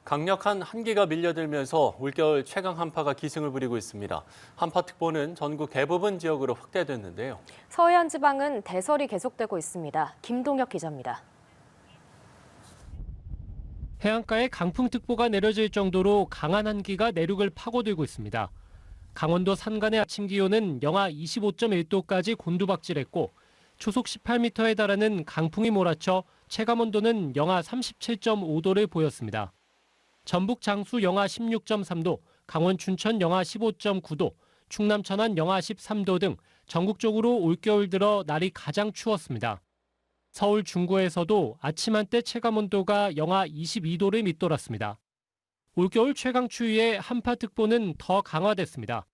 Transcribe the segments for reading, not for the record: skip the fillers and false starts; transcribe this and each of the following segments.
강력한 한기가 밀려들면서 올겨울 최강 한파가 기승을 부리고 있습니다. 한파특보는 전국 대부분 지역으로 확대됐는데요. 서해안 지방은 대설이 계속되고 있습니다. 김동혁 기자입니다. 해안가에 강풍특보가 내려질 정도로 강한 한기가 내륙을 파고들고 있습니다. 강원도 산간의 아침 기온은 영하 25.1도까지 곤두박질했고 초속 18m에 달하는 강풍이 몰아쳐 체감온도는 영하 37.5도를 보였습니다. 전북 장수 영하 16.3도, 강원 춘천 영하 15.9도, 충남 천안 영하 13도 등 전국적으로 올겨울 들어 날이 가장 추웠습니다. 서울 중구에서도 아침 한때 체감온도가 영하 22도를 밑돌았습니다. 올겨울 최강 추위에 한파특보는 더 강화됐습니다.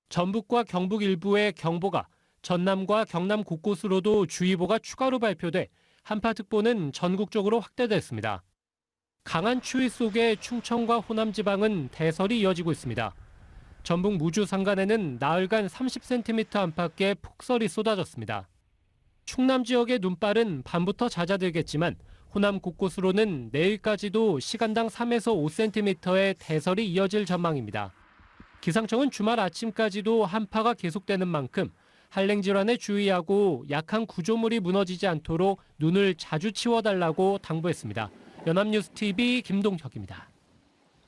전북과 경북 일부의 경보가, 전남과 경남 곳곳으로도 주의보가 추가로 발표돼 한파특보는 전국적으로 확대됐습니다. 강한 추위 속에 충청과 호남 지방은 대설이 이어지고 있습니다. 전북 무주 산간에는 나흘간 30cm 안팎의 폭설이 쏟아졌습니다. 충남 지역의 눈발은 밤부터 잦아들겠지만 호남 곳곳으로는 내일까지도 시간당 3에서 5cm의 대설이 이어질 전망입니다. 기상청은 주말 아침까지도 한파가 계속되는 만큼 한랭 질환에 주의하고 약한 구조물이 무너지지 않도록 눈을 자주 치워달라고 당부했습니다. 연합뉴스 TV 김동혁입니다.